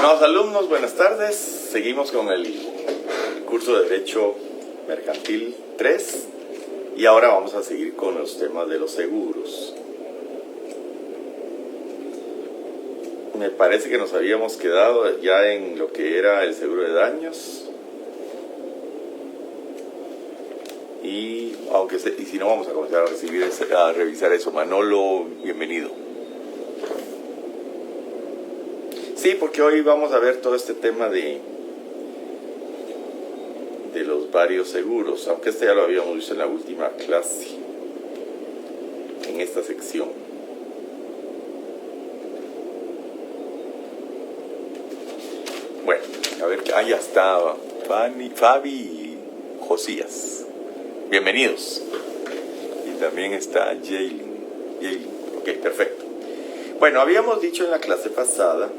Estimados alumnos, buenas tardes. Seguimos con el curso de Derecho Mercantil 3 y ahora vamos a seguir con los temas de los seguros. Me parece que nos habíamos quedado ya en lo que era el seguro de daños. Y si no, vamos a comenzar a revisar eso. Manolo, bienvenido. Sí, porque hoy vamos a ver todo este tema de los varios seguros, aunque este ya lo habíamos visto en la última clase, en esta sección. Bueno, a ver, ya está Fabi y Josías. Bienvenidos. Y también está Jaylin. Ok, perfecto. Bueno, habíamos dicho en la clase pasada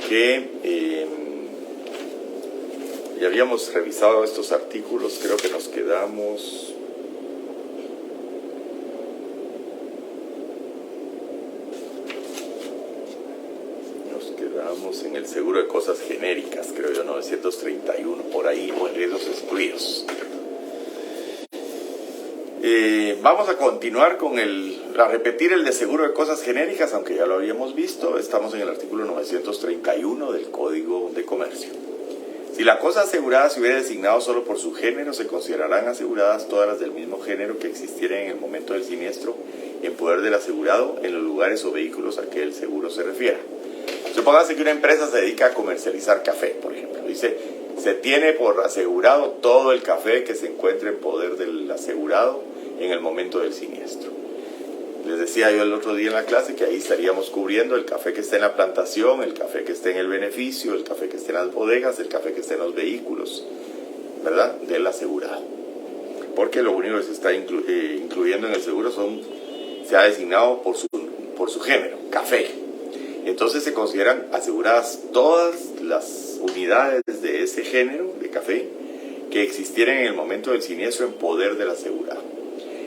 que ya habíamos revisado estos artículos. Creo que nos quedamos en el seguro de cosas genéricas, creo yo, 931, por ahí, o en riesgos excluidos. Vamos a continuar con a repetir el de seguro de cosas genéricas, aunque ya lo habíamos visto. Estamos en el artículo 931 del Código de Comercio. Si la cosa asegurada se hubiera designado solo por su género, se considerarán aseguradas todas las del mismo género que existieran en el momento del siniestro en poder del asegurado en los lugares o vehículos a que el seguro se refiera. Supóngase que una empresa se dedica a comercializar café, por ejemplo. Dice, se tiene por asegurado todo el café que se encuentre en poder del asegurado en el momento del siniestro. Les decía yo el otro día en la clase que ahí estaríamos cubriendo el café que está en la plantación, el café que esté en el beneficio, el café que esté en las bodegas, el café que esté en los vehículos, ¿verdad?, del asegurado. Porque lo único que se está incluyendo en el seguro se ha designado por su género, café. Entonces se consideran aseguradas todas las unidades de ese género de café que existieran en el momento del siniestro en poder del asegurado,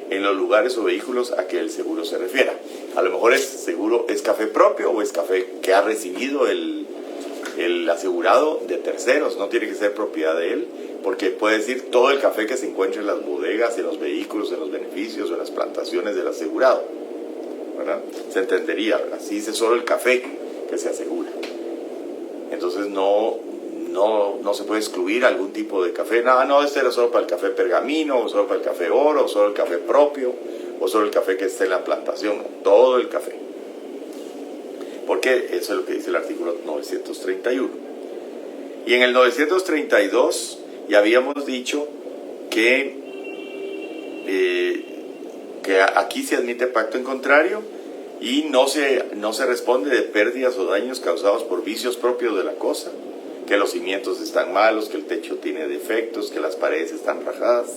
en los lugares o vehículos a que el seguro se refiera. A lo mejor es café propio o es café que ha recibido el asegurado de terceros, no tiene que ser propiedad de él, porque puede decir todo el café que se encuentra en las bodegas, en los vehículos, en los beneficios o en las plantaciones del asegurado, ¿verdad? Se entendería, ¿verdad? Si dice solo el café que se asegura. Entonces no se puede excluir algún tipo de café. No, este era solo para el café pergamino, o solo para el café oro, o solo el café propio, o solo el café que esté en la plantación. Todo el café. Porque eso es lo que dice el artículo 931. Y en el 932 ya habíamos dicho que aquí se admite pacto en contrario y no se responde de pérdidas o daños causados por vicios propios de la cosa, que los cimientos están malos, que el techo tiene defectos, que las paredes están rajadas,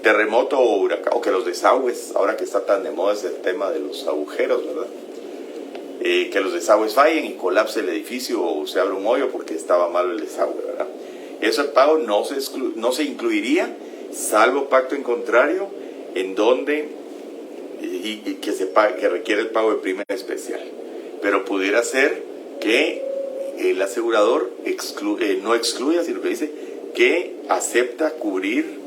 terremoto o huracán, o que los desagües, ahora que está tan de moda ese tema de los agujeros, ¿verdad? Que los desagües fallen y colapse el edificio o se abra un hoyo porque estaba malo el desagüe, ¿verdad? Eso el pago no se incluiría, salvo pacto en contrario, en donde que requiere el pago de prima especial. Pero pudiera ser que el asegurador no excluya, sino que dice que acepta cubrir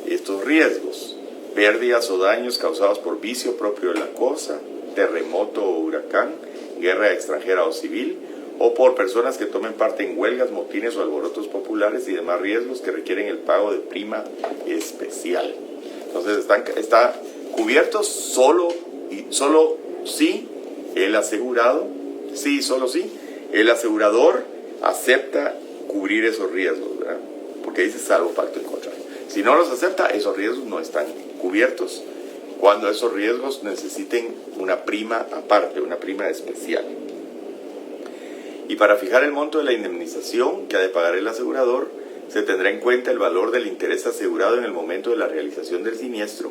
estos riesgos: pérdidas o daños causados por vicio propio de la cosa, terremoto o huracán, guerra extranjera o civil, o por personas que tomen parte en huelgas, motines o alborotos populares y demás riesgos que requieren el pago de prima especial. Entonces está cubiertos solo si el asegurado, el asegurador acepta cubrir esos riesgos, ¿verdad? Porque dice salvo pacto en contrario. Si no los acepta, esos riesgos no están cubiertos, cuando esos riesgos necesiten una prima aparte, una prima especial. Y para fijar el monto de la indemnización que ha de pagar el asegurador, se tendrá en cuenta el valor del interés asegurado en el momento de la realización del siniestro,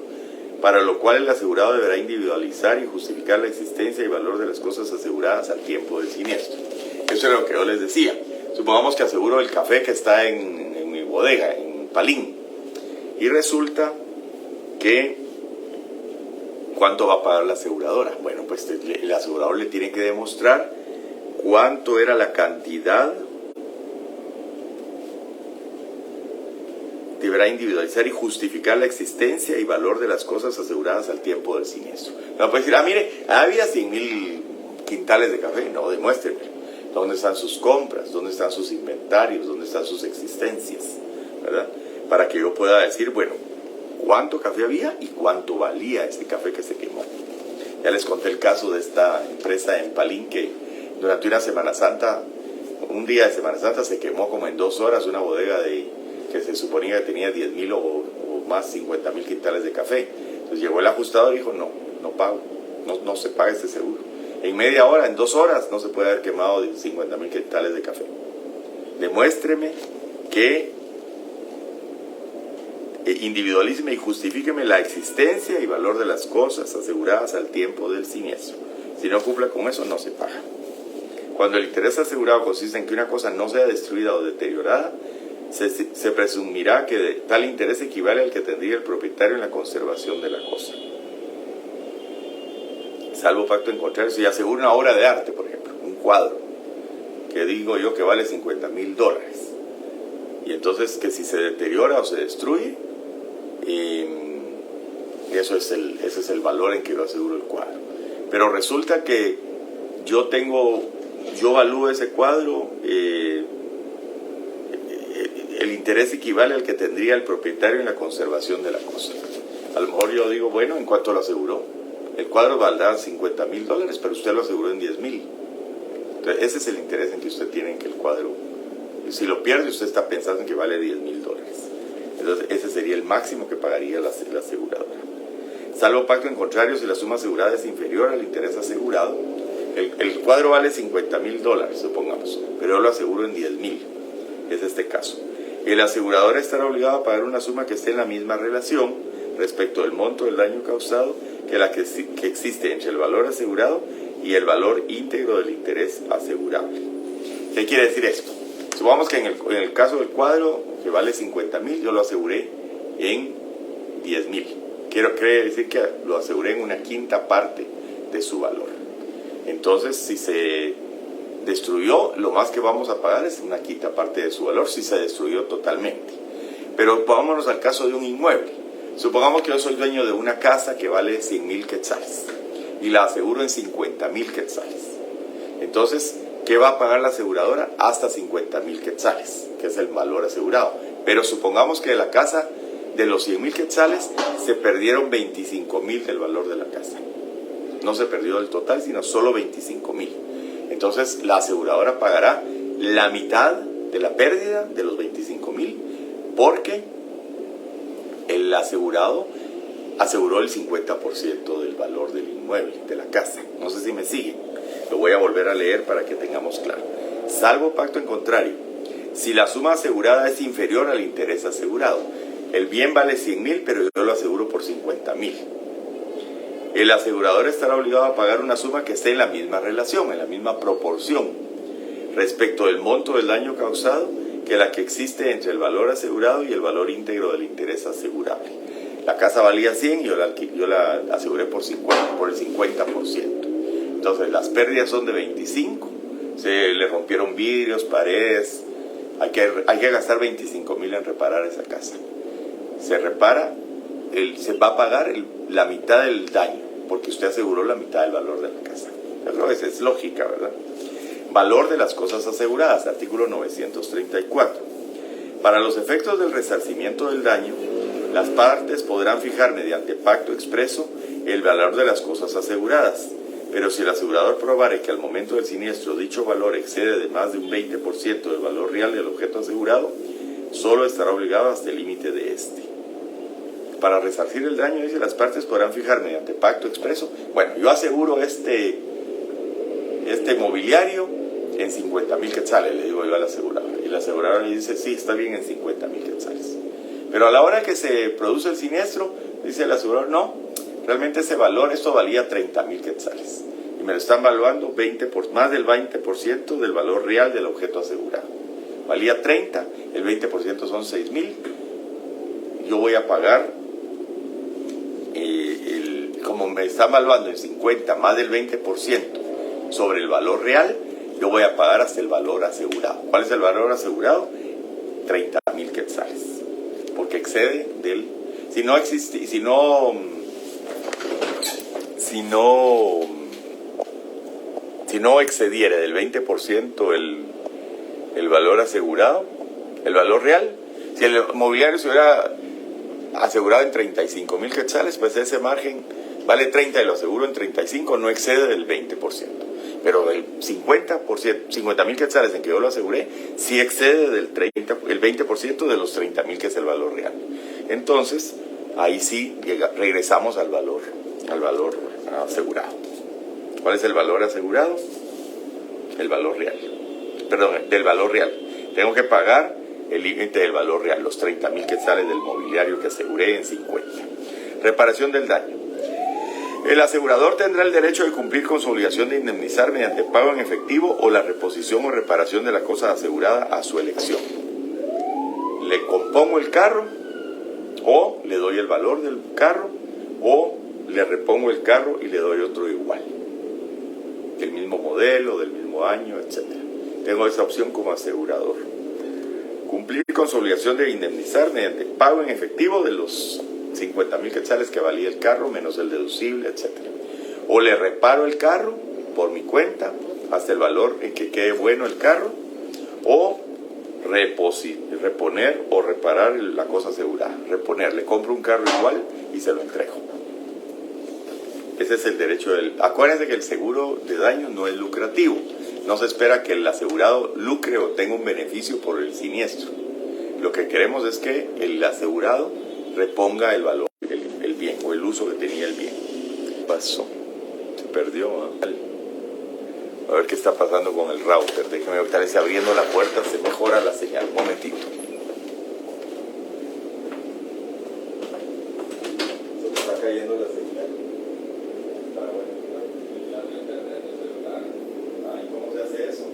para lo cual el asegurado deberá individualizar y justificar la existencia y valor de las cosas aseguradas al tiempo del siniestro. Eso es lo que yo les decía. Supongamos que aseguro el café que está en mi bodega, en Palín, y resulta que cuánto va a pagar la aseguradora? Bueno, pues el asegurador le tiene que demostrar cuánto era la cantidad. Deberá individualizar y justificar la existencia y valor de las cosas aseguradas al tiempo del siniestro. No puede decir, mire, había 100,000 quintales de café. No, demuéstreme. ¿Dónde están sus compras? ¿Dónde están sus inventarios? ¿Dónde están sus existencias? ¿Verdad? Para que yo pueda decir, bueno, cuánto café había y cuánto valía ese café que se quemó. Ya les conté el caso de esta empresa en Palenque. Durante una Semana Santa, un día de Semana Santa, se quemó como en 2 horas una bodega que se suponía que tenía 10,000 o más, 50,000 quintales de café. Entonces llegó el ajustador y dijo, no pago, no se paga este seguro. En media hora, en 2 horas, no se puede haber quemado 50,000 quintales de café. Demuéstreme que individualíceme y justifíqueme la existencia y valor de las cosas aseguradas al tiempo del siniestro. Si no cumpla con eso, no se paga. Cuando el interés asegurado consiste en que una cosa no sea destruida o deteriorada, se presumirá que tal interés equivale al que tendría el propietario en la conservación de la cosa. Salvo pacto en contrario, si asegura una obra de arte, por ejemplo, un cuadro, que digo yo que vale $50,000, y entonces que si se deteriora o se destruye, ese es el valor en que yo aseguro el cuadro. Pero resulta que yo valúo ese cuadro, el interés equivale al que tendría el propietario en la conservación de la cosa. A lo mejor yo digo, bueno, ¿en cuánto lo aseguró? El cuadro valdrá $50,000, pero usted lo aseguró en 10,000. Entonces, ese es el interés en que usted tiene en que el cuadro, si lo pierde, usted está pensando en que vale $10,000. Entonces, ese sería el máximo que pagaría la aseguradora. Salvo pacto en contrario, si la suma asegurada es inferior al interés asegurado, el cuadro vale $50,000, supongamos, pero yo lo aseguro en 10,000. Es este caso. El asegurador estará obligado a pagar una suma que esté en la misma relación respecto del monto del daño causado que la que existe entre el valor asegurado y el valor íntegro del interés asegurable. ¿Qué quiere decir esto? Supongamos que en el caso del cuadro, que vale 50,000, yo lo aseguré en 10,000. Quiere decir que lo aseguré en una quinta parte de su valor. Entonces, si se destruyó, lo más que vamos a pagar es una quinta parte de su valor si se destruyó totalmente. Pero vámonos al caso de un inmueble. Supongamos que yo soy dueño de una casa que vale 100,000 quetzales y la aseguro en 50,000 quetzales. Entonces, ¿qué va a pagar la aseguradora? Hasta 50,000 quetzales, que es el valor asegurado. Pero supongamos que de la casa, de los 100,000 quetzales, se perdieron 25,000 del valor de la casa. No se perdió el total, sino solo 25,000. Entonces, la aseguradora pagará la mitad de la pérdida de los 25,000 porque el asegurado aseguró el 50% del valor del inmueble, de la casa. No sé si me siguen. Lo voy a volver a leer para que tengamos claro. Salvo pacto en contrario, si la suma asegurada es inferior al interés asegurado, el bien vale 100,000, pero yo lo aseguro por 50,000. El asegurador estará obligado a pagar una suma que esté en la misma relación, en la misma proporción, respecto del monto del daño causado, que la que existe entre el valor asegurado y el valor íntegro del interés asegurable. La casa valía 100 y yo la aseguré por el 50%. Entonces, las pérdidas son de 25, se le rompieron vidrios, paredes, hay que gastar 25,000 en reparar esa casa. Se repara, se va a pagar la mitad del daño, porque usted aseguró la mitad del valor de la casa. Pero es lógica, ¿verdad? Valor de las cosas aseguradas, artículo 934. Para los efectos del resarcimiento del daño, las partes podrán fijar mediante pacto expreso el valor de las cosas aseguradas, pero si el asegurador probare que al momento del siniestro dicho valor excede de más de un 20% del valor real del objeto asegurado, solo estará obligado hasta el límite de este. Para resarcir el daño, dice, las partes podrán fijar mediante pacto expreso. Bueno, yo aseguro este mobiliario en 50,000 quetzales, le digo yo al asegurador. Y el asegurador le dice, sí, está bien en 50,000 quetzales. Pero a la hora que se produce el siniestro, dice el asegurador, no, realmente ese valor, esto valía 30,000 quetzales. Y me lo están valuando más del 20% del valor real del objeto asegurado. Valía 30, el 20% son 6,000. Yo voy a pagar como me está valuando en 50 más del 20% sobre el valor real, yo voy a pagar hasta el valor asegurado. ¿Cuál es el valor asegurado? 30,000 quetzales. Porque excede del... Si no existe, si no excediera del 20% el valor asegurado, el valor real, si el mobiliario se hubiera asegurado en 35,000 quetzales, pues ese margen vale 30 y lo aseguro en 35, no excede del 20%. Pero el 50,000 quetzales en que yo lo aseguré, sí excede el 20% de los 30,000 que es el valor real. Entonces, ahí sí regresamos al valor asegurado. ¿Cuál es el valor asegurado? El valor real. Perdón, del valor real. Tengo que pagar el límite del valor real, los 30,000 quetzales del mobiliario que aseguré en 50. Reparación del daño. El asegurador tendrá el derecho de cumplir con su obligación de indemnizar mediante pago en efectivo o la reposición o reparación de la cosa asegurada a su elección. Le compongo el carro, o le doy el valor del carro, o le repongo el carro y le doy otro igual, del mismo modelo, del mismo año, etc. Tengo esa opción como asegurador. Cumplir con su obligación de indemnizar mediante pago en efectivo de los 50,000 quetzales que valía el carro, menos el deducible, etc. O le reparo el carro por mi cuenta hasta el valor en que quede bueno el carro, o reponer o reparar la cosa asegurada. Reponer, le compro un carro igual y se lo entrego. Ese es el derecho del... Acuérdense que el seguro de daño no es lucrativo. No se espera que el asegurado lucre o tenga un beneficio por el siniestro. Lo que queremos es que el asegurado reponga el valor, el bien o el uso que tenía el bien. ¿Qué pasó? Se perdió, ¿eh? A ver qué está pasando con el router. Déjeme ahorita abriendo la puerta, se mejora la señal. Un momentito. Se me está cayendo la señal. Ay, ¿cómo se hace eso?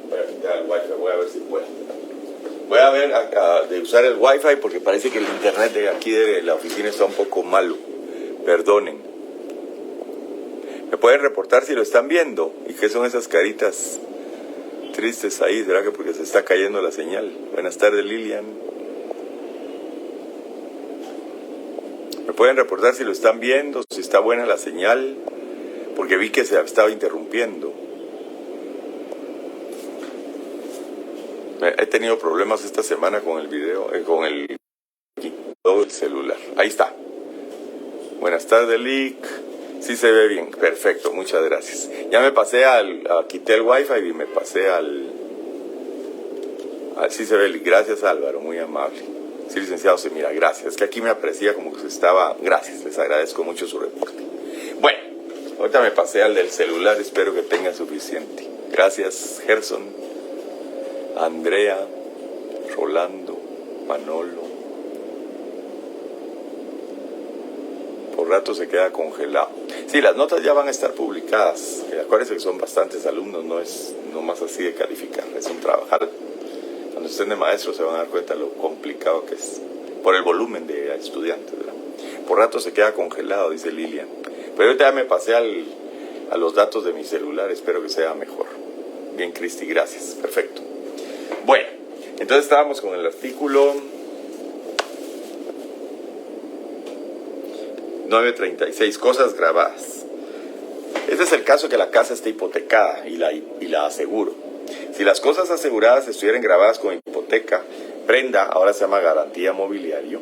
Voy a quitar el wifi, voy a ver si puedo. Voy a ver de usar el wifi porque parece que el internet de aquí de la oficina está un poco malo. Perdonen. ¿Me pueden reportar si lo están viendo? ¿Y qué son esas caritas tristes ahí? ¿Será que porque se está cayendo la señal? Buenas tardes, Lilian. ¿Me pueden reportar si lo están viendo? Si está buena la señal. Porque vi que se estaba interrumpiendo. He tenido problemas esta semana con el video, con el celular. Ahí está. Buenas tardes, Lick. Sí se ve bien, perfecto, muchas gracias. Ya me pasé quité el wifi y me pasé sí se ve, gracias Álvaro, muy amable. Sí, licenciado, se mira, gracias. Es que aquí me aparecía como que se estaba, gracias, les agradezco mucho su reporte. Bueno, ahorita me pasé al del celular, espero que tenga suficiente. Gracias, Gerson, Andrea, Rolando, Manolo. Por rato se queda congelado. Sí, las notas ya van a estar publicadas. Acuérdense que son bastantes alumnos, no es nomás así de calificar, es un trabajar. Cuando estén de maestro se van a dar cuenta de lo complicado que es, por el volumen de estudiantes, ¿verdad? Por rato se queda congelado, dice Lilian. Pero ahorita ya me pasé a los datos de mi celular, espero que sea mejor. Bien, Cristi, gracias, perfecto. Bueno, entonces estábamos con el artículo 936, cosas grabadas. Este es el caso que la casa está hipotecada y la aseguro. Si las cosas aseguradas estuvieran grabadas con hipoteca, prenda, ahora se llama garantía mobiliario,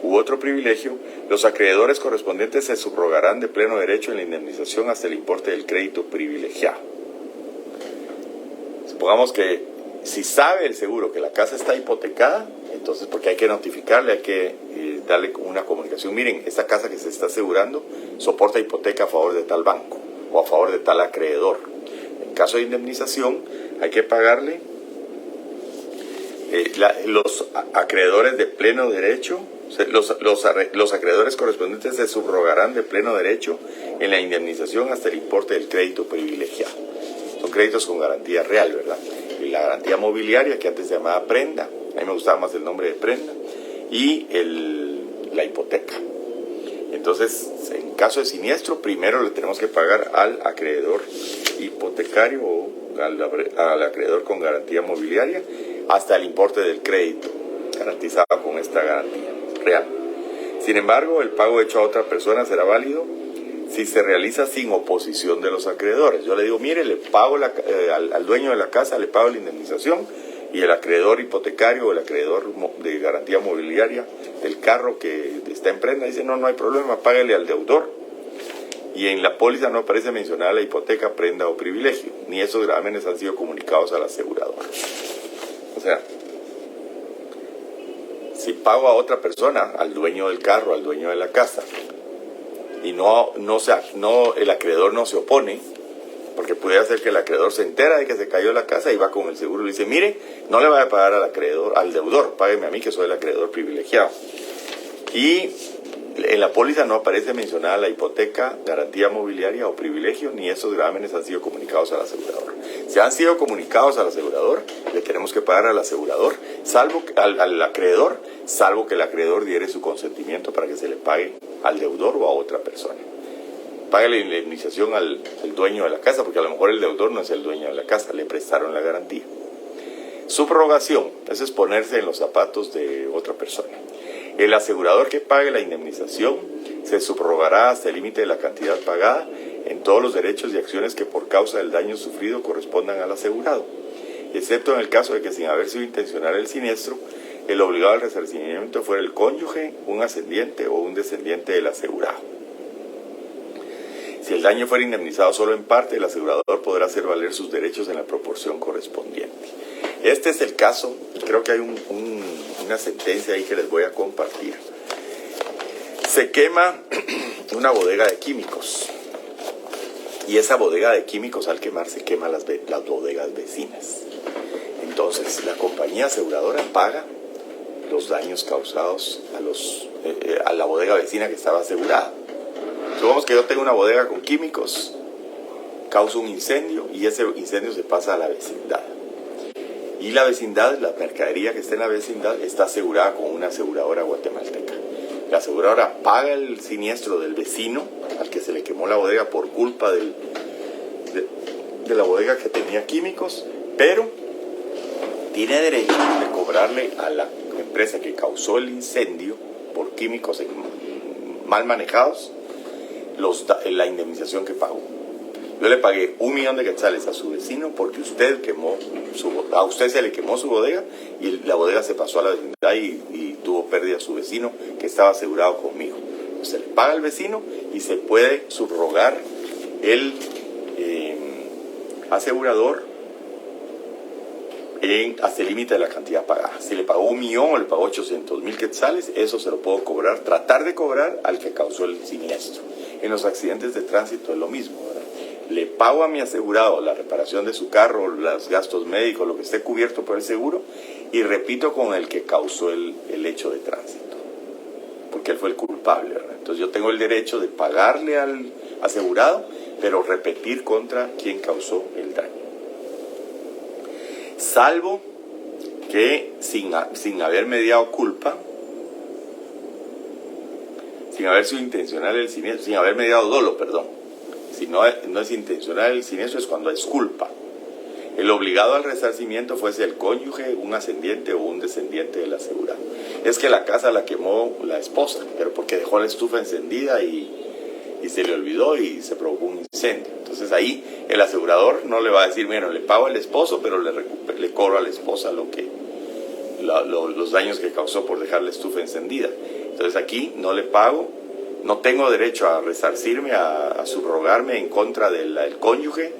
u otro privilegio, los acreedores correspondientes se subrogarán de pleno derecho en la indemnización hasta el importe del crédito privilegiado. Supongamos que si sabe el seguro que la casa está hipotecada, entonces porque hay que notificarle, hay que darle una comunicación. Miren, esta casa que se está asegurando soporta hipoteca a favor de tal banco o a favor de tal acreedor. En caso de indemnización hay que pagarle los acreedores de pleno derecho, los acreedores correspondientes se subrogarán de pleno derecho en la indemnización hasta el importe del crédito privilegiado. Son créditos con garantía real, ¿verdad? Y la garantía mobiliaria, que antes se llamaba prenda, a mí me gustaba más el nombre de prenda, y la hipoteca. Entonces, en caso de siniestro, primero le tenemos que pagar al acreedor hipotecario o al acreedor con garantía mobiliaria hasta el importe del crédito garantizado con esta garantía real. Sin embargo, el pago hecho a otra persona será válido si se realiza sin oposición de los acreedores. Yo le digo, mire, le pago al dueño de la casa, le pago la indemnización, y el acreedor hipotecario o el acreedor de garantía mobiliaria del carro que está en prenda dice, no hay problema, págale al deudor. Y en la póliza no aparece mencionada la hipoteca, prenda o privilegio, ni esos gravámenes han sido comunicados al asegurador. O sea, si pago a otra persona, al dueño del carro, al dueño de la casa, y el acreedor no se opone, porque puede ser que el acreedor se entera de que se cayó la casa y va con el seguro y le dice, mire, no le vaya a pagar al acreedor, al deudor, págueme a mí que soy el acreedor privilegiado. Y en la póliza no aparece mencionada la hipoteca, garantía mobiliaria o privilegio, ni esos gravámenes han sido comunicados al asegurador. Si han sido comunicados al asegurador, le tenemos que pagar al asegurador, al acreedor, salvo que el acreedor diere su consentimiento para que se le pague al deudor o a otra persona. Pague la indemnización al dueño de la casa, porque a lo mejor el deudor no es el dueño de la casa, le prestaron la garantía. Subrogación, eso es ponerse en los zapatos de otra persona. El asegurador que pague la indemnización se subrogará hasta el límite de la cantidad pagada en todos los derechos y acciones que por causa del daño sufrido correspondan al asegurado, excepto en el caso de que sin haber sido intencional el siniestro, el obligado al resarcimiento fuera el cónyuge, un ascendiente o un descendiente del asegurado. Si el daño fuera indemnizado solo en parte, el asegurador podrá hacer valer sus derechos en la proporción correspondiente. Este es el caso, y creo que hay una sentencia ahí que les voy a compartir. Se quema una bodega de químicos, y esa bodega de químicos al quemar se quema las bodegas vecinas. Entonces la compañía aseguradora paga los daños causados a la bodega vecina que estaba asegurada. Supongamos que yo tengo una bodega con químicos, causa un incendio y ese incendio se pasa a la vecindad. Y la vecindad, la mercadería que está en la vecindad, está asegurada con una aseguradora guatemalteca. La aseguradora paga el siniestro del vecino al que se le quemó la bodega por culpa de la bodega que tenía químicos, pero tiene derecho de cobrarle a la empresa que causó el incendio por químicos mal manejados la indemnización que pagó. Yo le pagué 1 millón de quetzales a su vecino porque a usted se le quemó su bodega y la bodega se pasó a la vecindad y tuvo pérdida su vecino que estaba asegurado conmigo. Se le paga al vecino y se puede subrogar el asegurador hasta el límite de la cantidad pagada. Si le pagó 1 millón o le pagó 800,000 quetzales, eso se lo puedo cobrar, tratar de cobrar al que causó el siniestro. En los accidentes de tránsito es lo mismo, ¿verdad? Le pago a mi asegurado la reparación de su carro, los gastos médicos, lo que esté cubierto por el seguro, y repito con el que causó el hecho de tránsito, porque él fue el culpable, ¿verdad? Entonces yo tengo el derecho de pagarle al asegurado, pero repetir contra quien causó el daño. Salvo que sin haber mediado culpa, sin haber sido intencional el siniestro, sin haber mediado dolo, perdón. Si no es intencional el siniestro, es cuando es culpa. El obligado al resarcimiento fuese el cónyuge, un ascendiente o un descendiente del asegurado. Es que la casa la quemó la esposa, pero porque dejó la estufa encendida y se le olvidó y se provocó un incendio. Entonces ahí el asegurador no le va a decir, bueno, le pago al esposo, pero le cobro a la esposa los daños que causó por dejar la estufa encendida. Entonces aquí no le pago, no tengo derecho a resarcirme, a subrogarme en contra del cónyuge,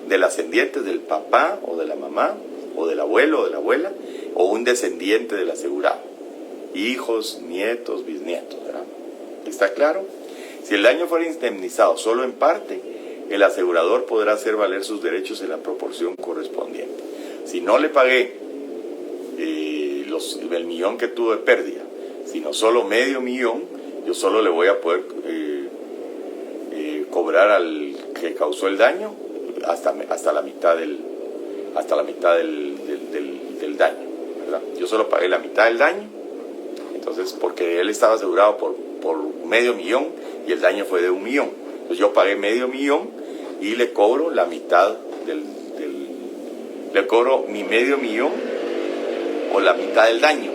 del ascendiente, del papá o de la mamá, o del abuelo o de la abuela, o un descendiente del asegurado. Hijos, nietos, bisnietos, ¿verdad? ¿Está claro? Si el daño fuera indemnizado solo en parte, el asegurador podrá hacer valer sus derechos en la proporción correspondiente. Si no le pagué el millón que tuvo de pérdida, sino solo medio millón, yo solo le voy a poder cobrar al que causó el daño hasta la mitad del daño, ¿verdad? Yo solo pagué la mitad del daño, entonces porque él estaba asegurado por medio millón y el daño fue de 1 millón. Entonces yo pagué medio millón y le cobro la mitad le cobro mi medio millón o la mitad del daño,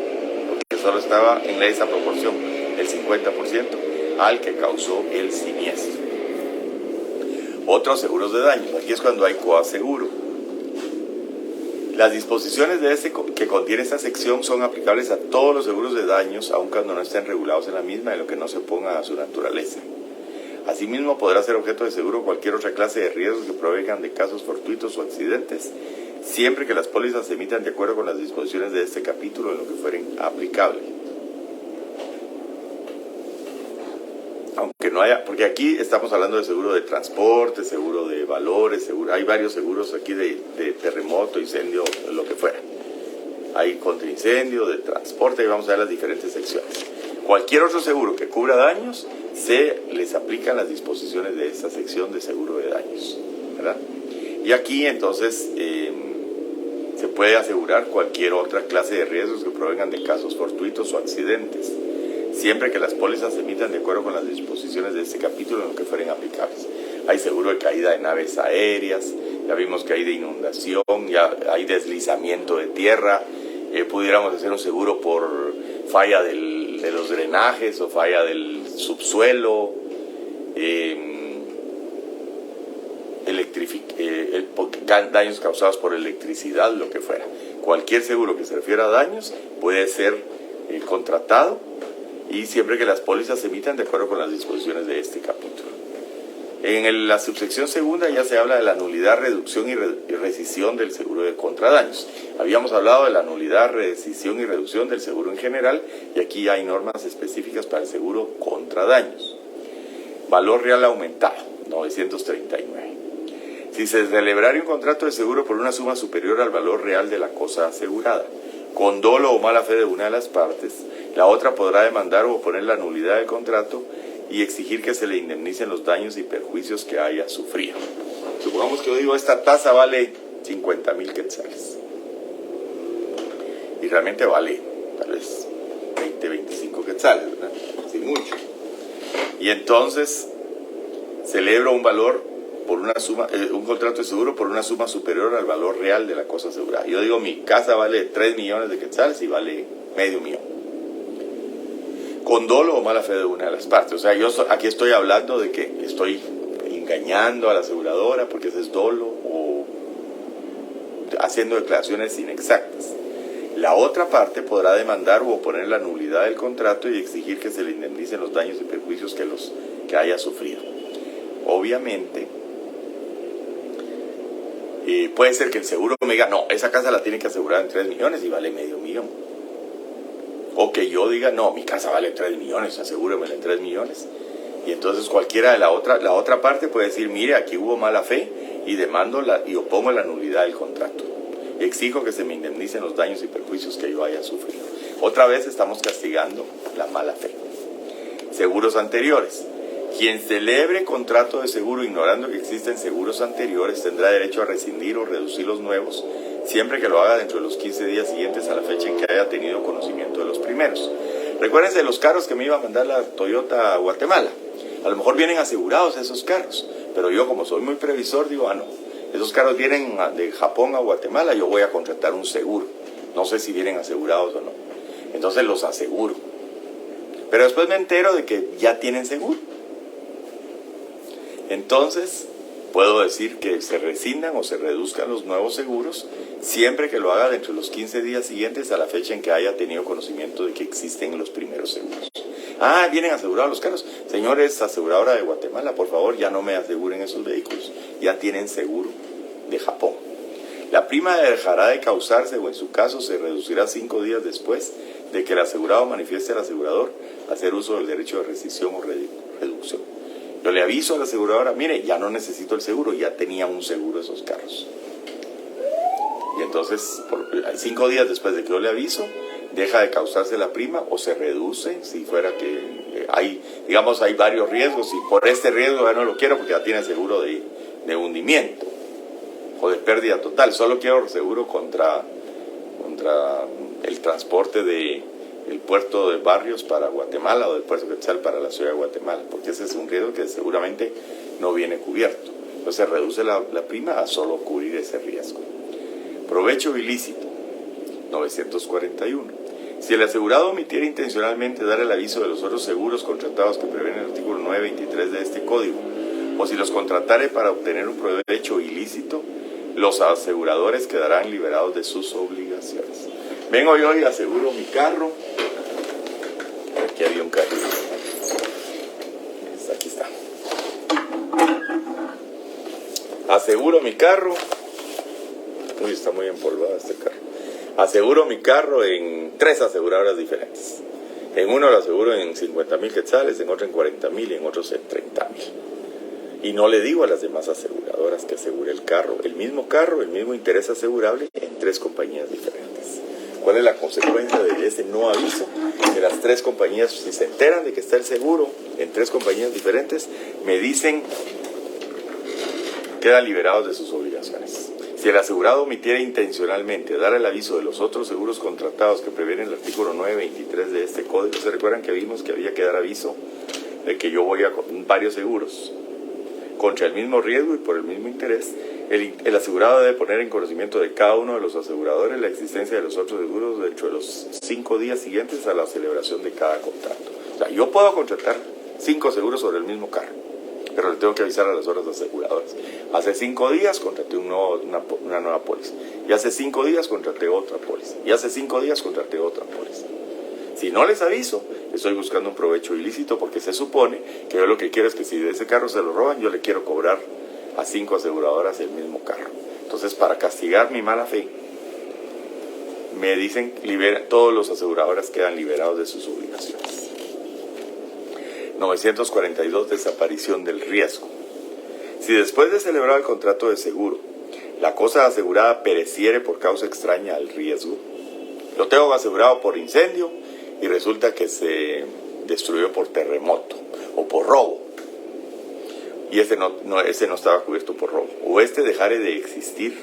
porque solo estaba en esa proporción, el 50% al que causó el siniestro. Otros seguros de daños, aquí es cuando hay coaseguro. Las disposiciones que contiene esta sección son aplicables a todos los seguros de daños, aun cuando no estén regulados en la misma, en lo que no se oponga a su naturaleza. Asimismo, podrá ser objeto de seguro cualquier otra clase de riesgos que provengan de casos fortuitos o accidentes, siempre que las pólizas se emitan de acuerdo con las disposiciones de este capítulo en lo que fueren aplicables. Aunque no haya, porque aquí estamos hablando de seguro de transporte, seguro de valores, hay varios seguros aquí de terremoto, incendio, lo que fuera. Hay contra incendio, de transporte, y vamos a ver las diferentes secciones. Cualquier otro seguro que cubra daños, se les aplican las disposiciones de esta sección de seguro de daños, ¿verdad? Y aquí entonces se puede asegurar cualquier otra clase de riesgos que provengan de casos fortuitos o accidentes, siempre que las pólizas se emitan de acuerdo con las disposiciones de este capítulo en lo que fueren aplicables. Hay seguro de caída de naves aéreas, ya vimos que hay de inundación, ya hay deslizamiento de tierra, pudiéramos hacer un seguro por falla de los drenajes o falla del subsuelo, daños causados por electricidad, lo que fuera. Cualquier seguro que se refiera a daños puede ser contratado, y siempre que las pólizas se emitan de acuerdo con las disposiciones de este capítulo. En la subsección segunda ya se habla de la nulidad, reducción y rescisión del seguro de contradaños. Habíamos hablado de la nulidad, rescisión y reducción del seguro en general, y aquí hay normas específicas para el seguro contra daños. Valor real aumentado, 939. Si se celebrara un contrato de seguro por una suma superior al valor real de la cosa asegurada, con dolo o mala fe de una de las partes, la otra podrá demandar o oponer la nulidad del contrato y exigir que se le indemnicen los daños y perjuicios que haya sufrido. Supongamos que yo digo, esta taza vale 50,000 quetzales. Y realmente vale tal vez 20, 25 quetzales, ¿verdad? Sin mucho. Y entonces celebro un valor por una suma, un contrato de seguro por una suma superior al valor real de la cosa asegurada. Yo digo, mi casa vale 3 millones de quetzales y vale medio millón. Con dolo o mala fe de una de las partes. O sea, yo aquí estoy hablando de que estoy engañando a la aseguradora porque ese es dolo, o haciendo declaraciones inexactas. La otra parte podrá demandar u oponer la nulidad del contrato y exigir que se le indemnicen los daños y perjuicios que haya sufrido. Obviamente, puede ser que el seguro me diga, no, esa casa la tiene que asegurar en 3 millones y vale medio millón. O que yo diga, no, mi casa vale 3 millones, asegúremela en 3 millones. Y entonces cualquiera de la otra parte puede decir, mire, aquí hubo mala fe y demando y opongo la nulidad del contrato. Exijo que se me indemnicen los daños y perjuicios que yo haya sufrido. Otra vez estamos castigando la mala fe. Seguros anteriores. Quien celebre contrato de seguro ignorando que existen seguros anteriores tendrá derecho a rescindir o reducir los nuevos, siempre que lo haga dentro de los 15 días siguientes a la fecha en que haya tenido conocimiento de los primeros. Recuérdense de los carros que me iba a mandar la Toyota a Guatemala. A lo mejor vienen asegurados esos carros, pero yo, como soy muy previsor, digo, no, esos carros vienen de Japón a Guatemala, yo voy a contratar un seguro. No sé si vienen asegurados o no. Entonces los aseguro. Pero después me entero de que ya tienen seguro. Entonces, puedo decir que se rescindan o se reduzcan los nuevos seguros, siempre que lo haga dentro de los 15 días siguientes a la fecha en que haya tenido conocimiento de que existen los primeros seguros. Ah, vienen asegurados los carros. Señores, aseguradora de Guatemala, por favor, ya no me aseguren esos vehículos. Ya tienen seguro de Japón. La prima dejará de causarse, o en su caso se reducirá 5 días después de que el asegurado manifieste al asegurador hacer uso del derecho de rescisión o reducción. Yo le aviso a la aseguradora, mire, ya no necesito el seguro, ya tenía un seguro esos carros. Y entonces, 5 días después de que yo le aviso, deja de causarse la prima o se reduce, si fuera que hay varios riesgos, y por este riesgo ya no lo quiero porque ya tiene seguro de hundimiento o de pérdida total. Solo quiero seguro contra el transporte de el puerto de Barrios para Guatemala o del puerto Quetzal para la ciudad de Guatemala, porque ese es un riesgo que seguramente no viene cubierto. Entonces se reduce la prima a solo cubrir ese riesgo. Provecho ilícito, 941. Si el asegurado omitiera intencionalmente dar el aviso de los otros seguros contratados que prevé el artículo 923 de este código, o si los contratare para obtener un provecho ilícito, los aseguradores quedarán liberados de sus obligaciones. Vengo yo y aseguro mi carro. Aquí había un carro. Aquí está. Aseguro mi carro. Uy, está muy empolvado este carro. Aseguro mi carro en 3 aseguradoras diferentes. En uno lo aseguro en 50,000 quetzales, en otro en 40,000 y en otros en 30,000. Y no le digo a las demás aseguradoras que asegure el mismo interés asegurable en 3 compañías diferentes. ¿Cuál es la consecuencia de ese no aviso? Que las 3 compañías, si se enteran de que está el seguro en 3 compañías diferentes, me dicen, quedan liberados de sus obligaciones. Si el asegurado omitiera intencionalmente dar el aviso de los otros seguros contratados que previene el artículo 923 de este código, ¿se recuerdan que vimos que había que dar aviso de que yo voy a varios seguros contra el mismo riesgo y por el mismo interés? El asegurado debe poner en conocimiento de cada uno de los aseguradores la existencia de los otros seguros dentro de los 5 días siguientes a la celebración de cada contrato. O sea, yo puedo contratar 5 seguros sobre el mismo carro, pero le tengo que avisar a las otras aseguradoras. Hace 5 días contraté una nueva póliza. Y hace 5 días contraté otra póliza. Y hace 5 días contraté otra póliza. Si no les aviso, estoy buscando un provecho ilícito porque se supone que yo lo que quiero es que si de ese carro se lo roban, yo le quiero cobrar a 5 aseguradoras el mismo carro. Entonces, para castigar mi mala fe, me dicen, todos los aseguradoras quedan liberados de sus obligaciones. 942, desaparición del riesgo. Si después de celebrar el contrato de seguro, la cosa asegurada pereciere por causa extraña al riesgo, lo tengo asegurado por incendio y resulta que se destruyó por terremoto o por robo, y ese no estaba cubierto por robo, o dejare de existir,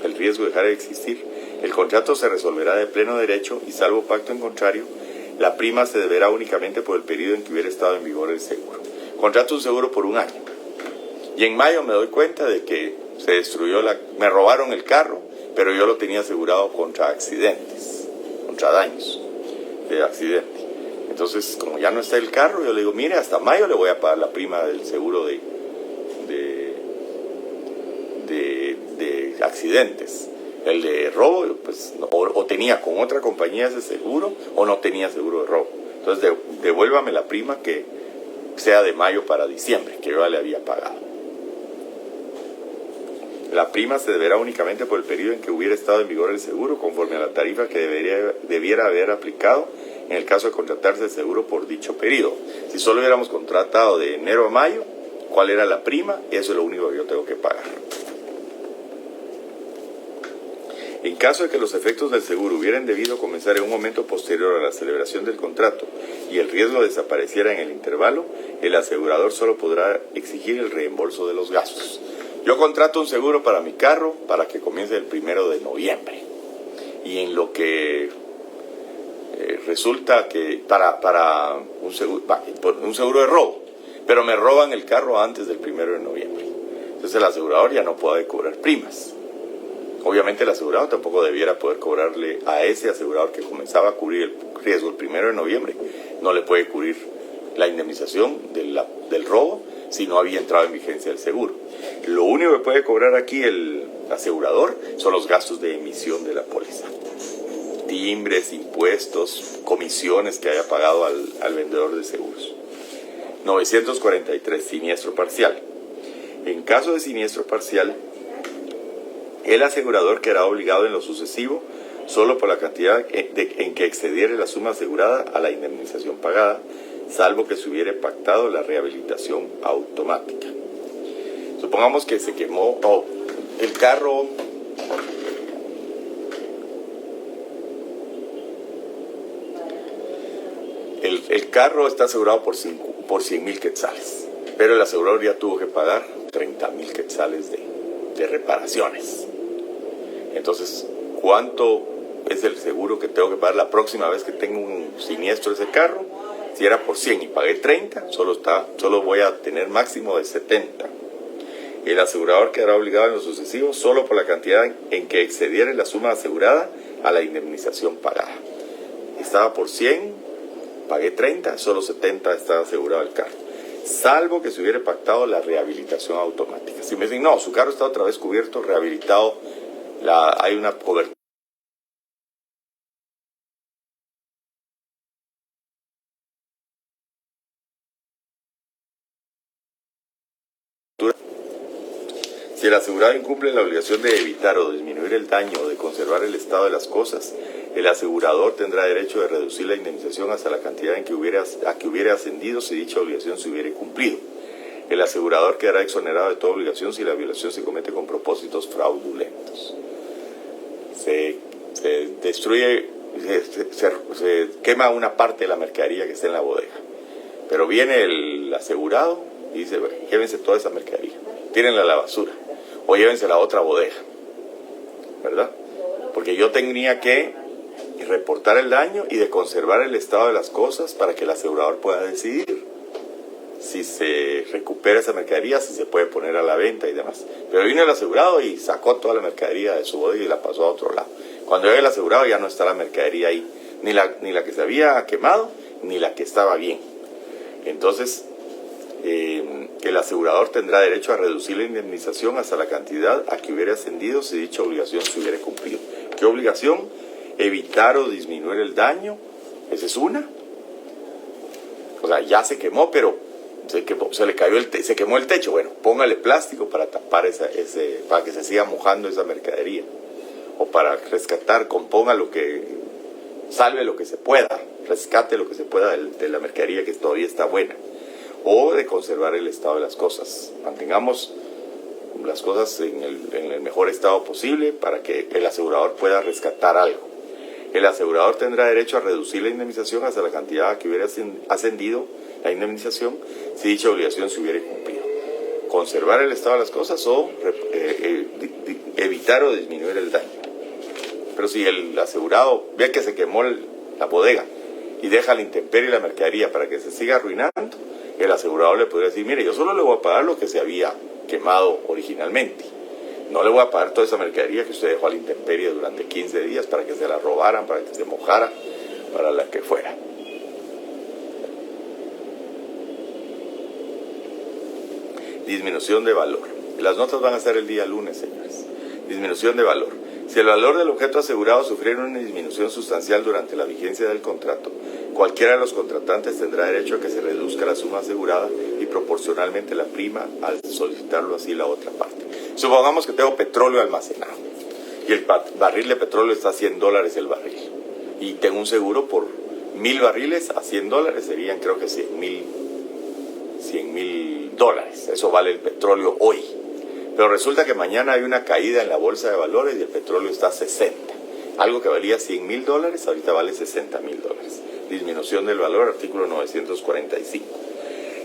el riesgo dejare de existir, el contrato se resolverá de pleno derecho y salvo pacto en contrario, la prima se deberá únicamente por el periodo en que hubiera estado en vigor el seguro. Contrato un seguro por 1 año. Y en mayo me doy cuenta de que se destruyó me robaron el carro, pero yo lo tenía asegurado contra accidentes, contra daños de accidente. Entonces, como ya no está el carro, yo le digo, mire, hasta mayo le voy a pagar la prima del seguro de accidentes. El de robo, pues, o tenía con otra compañía ese seguro, o no tenía seguro de robo. Entonces, devuélvame la prima que sea de mayo para diciembre, que yo ya le había pagado. La prima se deberá únicamente por el periodo en que hubiera estado en vigor el seguro, conforme a la tarifa que debiera haber aplicado en el caso de contratarse el seguro por dicho periodo. Si solo hubiéramos contratado de enero a mayo, ¿cuál era la prima? Eso es lo único que yo tengo que pagar. En caso de que los efectos del seguro hubieran debido comenzar en un momento posterior a la celebración del contrato y el riesgo desapareciera en el intervalo, el asegurador solo podrá exigir el reembolso de los gastos. Yo contrato un seguro para mi carro para que comience el 1 de noviembre. Y en lo que resulta que para un seguro de robo, pero me roban el carro antes del 1 de noviembre. Entonces el asegurador ya no puede cobrar primas. Obviamente el asegurado tampoco debiera poder cobrarle a ese asegurador que comenzaba a cubrir el riesgo el 1 de noviembre. No le puede cubrir la indemnización del robo si no había entrado en vigencia el seguro. Lo único que puede cobrar aquí el asegurador son los gastos de emisión de la póliza. Timbres, impuestos, comisiones que haya pagado al vendedor de seguros. 943, siniestro parcial. En caso de siniestro parcial, el asegurador quedará obligado en lo sucesivo solo por la cantidad en que excediere la suma asegurada a la indemnización pagada, salvo que se hubiere pactado la rehabilitación automática. Supongamos que se quemó el carro. El carro está asegurado por 100,000 quetzales, pero el asegurador ya tuvo que pagar 30,000 quetzales de reparaciones. Entonces, ¿cuánto es el seguro que tengo que pagar la próxima vez que tengo un siniestro de ese carro. Si era por 100 y pagué 30, solo voy a tener máximo de 70. El asegurador quedará obligado en lo sucesivo solo por la cantidad en que excediere la suma asegurada a la indemnización pagada. Estaba por 100, pagué 30, solo 70 está asegurado el carro. Salvo que se hubiera pactado la rehabilitación automática. Si me dicen, no, su carro está otra vez cubierto, rehabilitado, hay una cobertura. Si el asegurado incumple la obligación de evitar o disminuir el daño o de conservar el estado de las cosas, el asegurador tendrá derecho de reducir la indemnización hasta la cantidad a que hubiera ascendido si dicha obligación se hubiera cumplido. El asegurador quedará exonerado de toda obligación si la violación se comete con propósitos fraudulentos. Se destruye, se quema una parte de la mercadería que está en la bodega. Pero viene el asegurado y dice, bueno, llévense toda esa mercadería, tírenla a la basura o llévense a la otra bodega, ¿verdad? Porque yo tenía que reportar el daño y de conservar el estado de las cosas para que el asegurador pueda decidir si se recupera esa mercadería, si se puede poner a la venta y demás. Pero vino el asegurado y sacó toda la mercadería de su bodega y la pasó a otro lado. Cuando llega el asegurado ya no está la mercadería ahí, ni la que se había quemado, ni la que estaba bien. Entonces, el asegurador tendrá derecho a reducir la indemnización hasta la cantidad a que hubiera ascendido si dicha obligación se hubiera cumplido. ¿Qué obligación? Evitar o disminuir el daño. Esa es una. O sea, ya se quemó, pero se quemó el techo. Bueno, póngale plástico para tapar para que se siga mojando esa mercadería. O para rescatar, salve lo que se pueda, rescate lo que se pueda de la mercadería que todavía está buena. O de conservar el estado de las cosas. Mantengamos las cosas en el mejor estado posible para que el asegurador pueda rescatar algo. El asegurador tendrá derecho a reducir la indemnización hasta la cantidad a que hubiera ascendido la indemnización si dicha obligación se hubiera cumplido. Conservar el estado de las cosas o evitar o disminuir el daño. Pero si el asegurado ve que se quemó la bodega y deja la intemperie y la mercadería para que se siga arruinando, el asegurador le podría decir, mire, yo solo le voy a pagar lo que se había quemado originalmente. No le voy a pagar toda esa mercadería que usted dejó a la intemperie durante 15 días para que se la robaran, para que se mojara, para la que fuera. Disminución de valor. Las notas van a ser el día lunes, señores. Disminución de valor. Si el valor del objeto asegurado sufriera una disminución sustancial durante la vigencia del contrato, cualquiera de los contratantes tendrá derecho a que se reduzca la suma asegurada y proporcionalmente la prima al solicitarlo así la otra parte. Supongamos que tengo petróleo almacenado y el barril de petróleo está a $100 el barril y tengo un seguro por 1,000 barriles a $100, serían creo que 100,000 dólares. Eso vale el petróleo hoy. Pero resulta que mañana hay una caída en la bolsa de valores y el petróleo está a 60. Algo que valía 100,000 dólares, ahorita vale 60,000 dólares. Disminución del valor, artículo 945.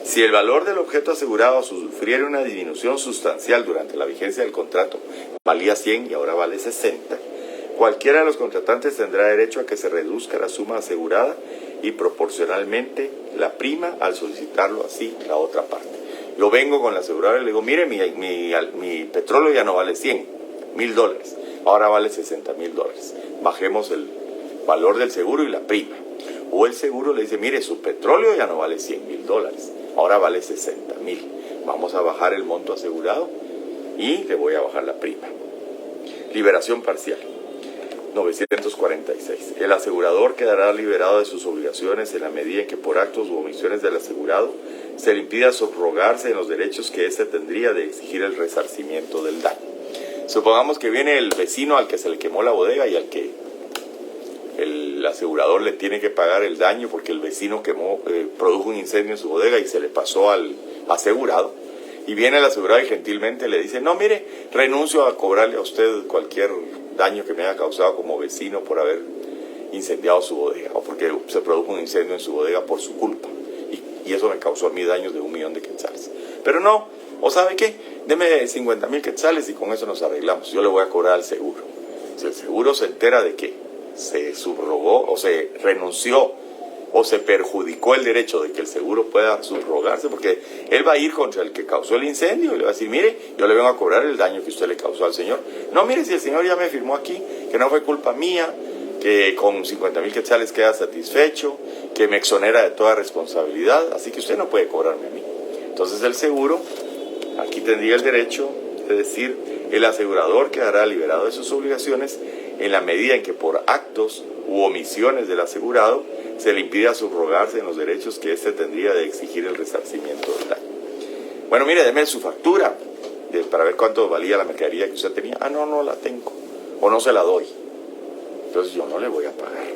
Si el valor del objeto asegurado sufriera una disminución sustancial durante la vigencia del contrato, valía 100 y ahora vale 60, cualquiera de los contratantes tendrá derecho a que se reduzca la suma asegurada y proporcionalmente la prima al solicitarlo así la otra parte. Yo vengo con la aseguradora y le digo, mire, mi petróleo ya no vale 100,000 dólares, ahora vale 60,000 dólares. Bajemos el valor del seguro y la prima. O el seguro le dice, mire, su petróleo ya no vale 100,000 dólares, ahora vale 60,000. Vamos a bajar el monto asegurado y le voy a bajar la prima. Liberación parcial. 946. El asegurador quedará liberado de sus obligaciones en la medida en que por actos u omisiones del asegurado se le impida subrogarse en los derechos que éste tendría de exigir el resarcimiento del daño. Supongamos que viene el vecino al que se le quemó la bodega y al que el asegurador le tiene que pagar el daño porque el vecino produjo un incendio en su bodega y se le pasó al asegurado. Y viene el asegurado y gentilmente le dice, no, mire, renuncio a cobrarle a usted cualquier daño que me haya causado como vecino por haber incendiado su bodega o porque se produjo un incendio en su bodega por su culpa. Y eso me causó a mí daños de 1,000,000 de quetzales. Pero no, ¿o sabe qué? Deme 50,000 quetzales y con eso nos arreglamos. Yo le voy a cobrar al seguro. Si el seguro se entera de que se subrogó o se renunció o se perjudicó el derecho de que el seguro pueda subrogarse, porque él va a ir contra el que causó el incendio y le va a decir, mire, yo le vengo a cobrar el daño que usted le causó al señor. No, mire, si el señor ya me firmó aquí, que no fue culpa mía, que con 50,000 quetzales queda satisfecho, que me exonera de toda responsabilidad, así que usted no puede cobrarme a mí. Entonces el seguro, aquí tendría el derecho de decir, el asegurador quedará liberado de sus obligaciones en la medida en que por actos u omisiones del asegurado se le impida subrogarse en los derechos que éste tendría de exigir el resarcimiento del daño. Bueno, mire, deme su factura para ver cuánto valía la mercadería que usted tenía. Ah, no, no la tengo, o no se la doy. Entonces yo no le voy a pagar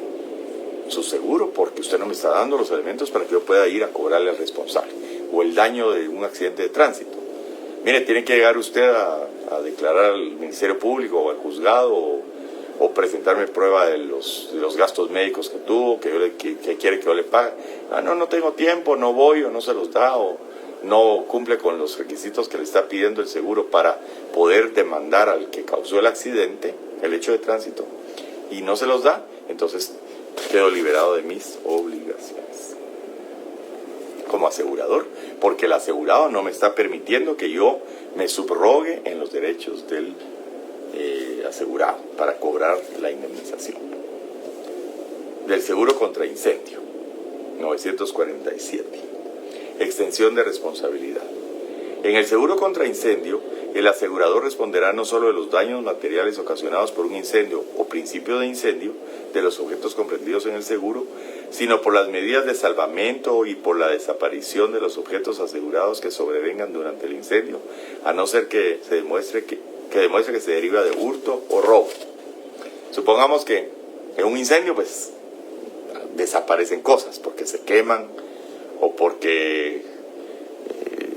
su seguro porque usted no me está dando los elementos para que yo pueda ir a cobrarle al responsable, o el daño de un accidente de tránsito. Mire, tiene que llegar usted a declarar al Ministerio Público o al juzgado o presentarme prueba de los gastos médicos que tuvo, que quiere que yo le pague. Ah, no, no tengo tiempo, no voy, o no se los da, o no cumple con los requisitos que le está pidiendo el seguro para poder demandar al que causó el accidente, el hecho de tránsito, y no se los da, entonces quedo liberado de mis obligaciones como asegurador, porque el asegurado no me está permitiendo que yo me subrogue en los derechos del asegurado para cobrar la indemnización. Del seguro contra incendio, 947. Extensión de responsabilidad. En el seguro contra incendio, el asegurador responderá no solo de los daños materiales ocasionados por un incendio o principio de incendio de los objetos comprendidos en el seguro, sino por las medidas de salvamento y por la desaparición de los objetos asegurados que sobrevengan durante el incendio, a no ser que se demuestre que se deriva de hurto o robo. Supongamos que en un incendio pues desaparecen cosas porque se queman, o porque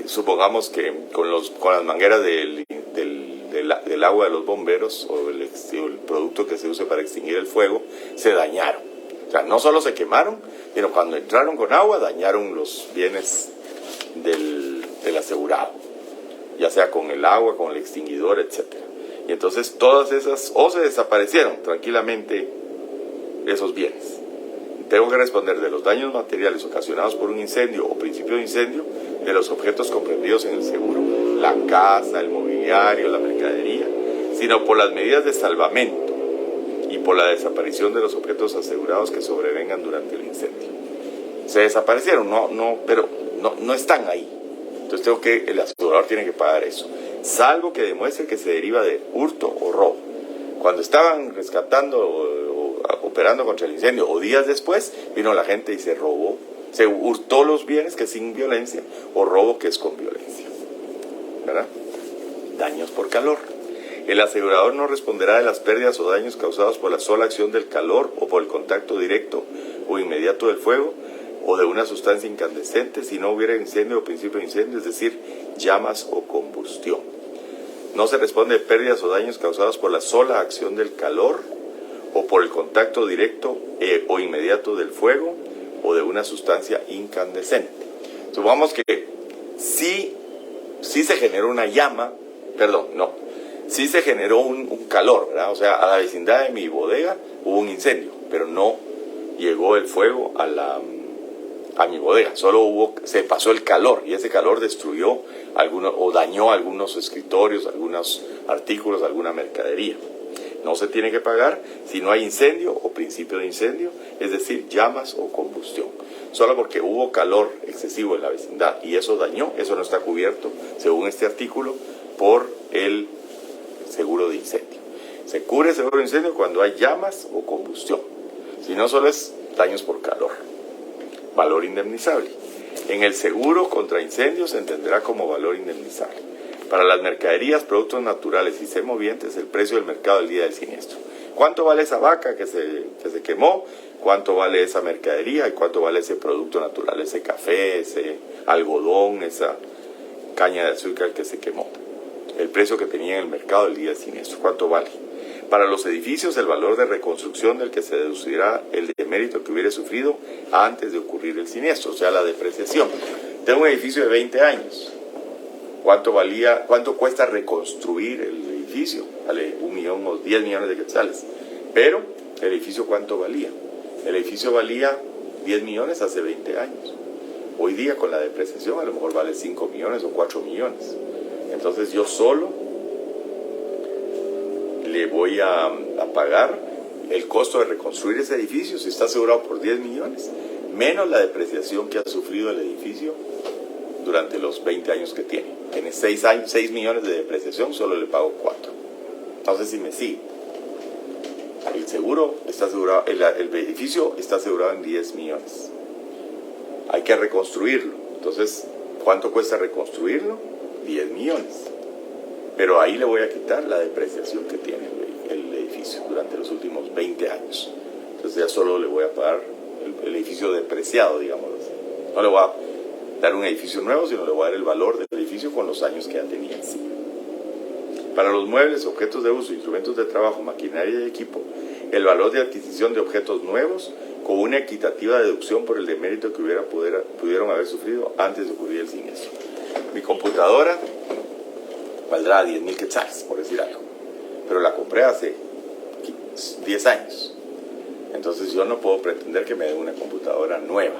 supongamos que con las mangueras del agua de los bomberos o el producto que se use para extinguir el fuego se dañaron. O sea, no solo se quemaron, sino cuando entraron con agua dañaron los bienes del asegurado, ya sea con el agua, con el extinguidor, etc. Y entonces todas esas, o se desaparecieron tranquilamente esos bienes. Tengo que responder de los daños materiales ocasionados por un incendio o principio de incendio de los objetos comprendidos en el seguro, la casa, el mobiliario, la mercadería, sino por las medidas de salvamento y por la desaparición de los objetos asegurados que sobrevengan durante el incendio. Se desaparecieron, pero no están ahí. Entonces el asegurador tiene que pagar eso, salvo que demuestre que se deriva de hurto o robo. Cuando estaban rescatando o operando contra el incendio, o días después, vino la gente y se robó, se hurtó los bienes, que es sin violencia, o robo, que es con violencia, ¿verdad? Daños por calor. El asegurador no responderá de las pérdidas o daños causados por la sola acción del calor o por el contacto directo o inmediato del fuego o de una sustancia incandescente si no hubiera incendio o principio de incendio, es decir, llamas o combustión. No se responde de pérdidas o daños causados por la sola acción del calor o por el contacto directo o inmediato del fuego o de una sustancia incandescente. Supongamos que sí se generó una llama, sí se generó un calor, ¿verdad? O sea, a la vecindad de mi bodega hubo un incendio, pero no llegó el fuego a mi bodega, solo se pasó el calor, y ese calor destruyó o dañó algunos escritorios, algunos artículos, alguna mercadería. No se tiene que pagar si no hay incendio o principio de incendio, es decir, llamas o combustión. Solo porque hubo calor excesivo en la vecindad y eso dañó, eso no está cubierto, según este artículo, por el seguro de incendio. Se cubre el seguro de incendio cuando hay llamas o combustión. Si no, solo es daños por calor. Valor indemnizable. En el seguro contra incendios se entenderá como valor indemnizable. Para las mercaderías, productos naturales y semovientes, el precio del mercado el día del siniestro. ¿Cuánto vale esa vaca que se quemó? ¿Cuánto vale esa mercadería? ¿Y cuánto vale ese producto natural? Ese café, ese algodón, esa caña de azúcar que se quemó. El precio que tenía en el mercado el día del siniestro. ¿Cuánto vale? Para los edificios, el valor de reconstrucción del que se deducirá el demérito que hubiera sufrido antes de ocurrir el siniestro, o sea, la depreciación. Tengo un edificio de 20 años. ¿Cuánto cuesta reconstruir el edificio? Vale 1 millón o 10 millones de quetzales. Pero ¿El edificio cuánto valía? El edificio valía 10 millones hace 20 años. Hoy día con la depreciación a lo mejor vale 5 millones o 4 millones. Entonces yo solo le voy a pagar el costo de reconstruir ese edificio, si está asegurado por 10 millones, menos la depreciación que ha sufrido el edificio durante los 20 años que tiene. Tiene 6 millones de depreciación, solo le pago 4. No sé si me sigue. El seguro está asegurado, el edificio está asegurado en 10 millones. Hay que reconstruirlo. Entonces, ¿cuánto cuesta reconstruirlo? 10 millones. Pero ahí le voy a quitar la depreciación que tiene el edificio durante los últimos 20 años. Entonces ya solo le voy a pagar el edificio depreciado, digamos. No le voy a dar un edificio nuevo, sino le voy a dar el valor del edificio con los años que ya tenía. Para los muebles, objetos de uso, instrumentos de trabajo, maquinaria y equipo, el valor de adquisición de objetos nuevos con una equitativa deducción por el demérito que pudieron haber sufrido antes de ocurrir el siniestro. Mi computadora valdrá 10,000 quetzales, por decir algo, pero la compré hace 10 años. Entonces yo no puedo pretender que me den una computadora nueva,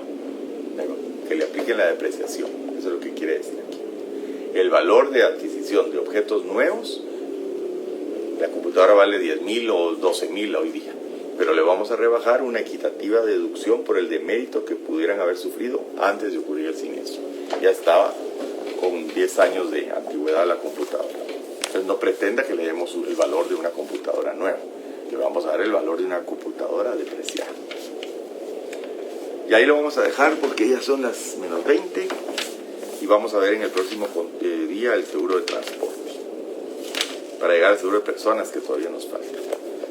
que le apliquen la depreciación. Eso es lo que quiere decir aquí. El valor de adquisición de objetos nuevos, la computadora vale 10,000 o 12,000 hoy día, pero le vamos a rebajar una equitativa deducción por el demérito que pudieran haber sufrido antes de ocurrir el siniestro. Ya estaba con 10 años de antigüedad la computadora. Entonces no pretenda que le demos el valor de una computadora nueva. Le vamos a dar el valor de una computadora depreciada. Y ahí lo vamos a dejar porque ya son las -20 y vamos a ver en el próximo día el seguro de transporte. Para llegar al seguro de personas que todavía nos falta.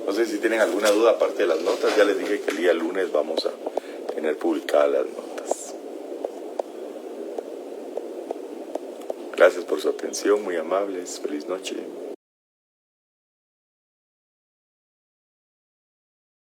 No sé si tienen alguna duda aparte de las notas. Ya les dije que el día lunes vamos a tener publicadas las notas. Gracias por su atención, muy amables. Feliz noche.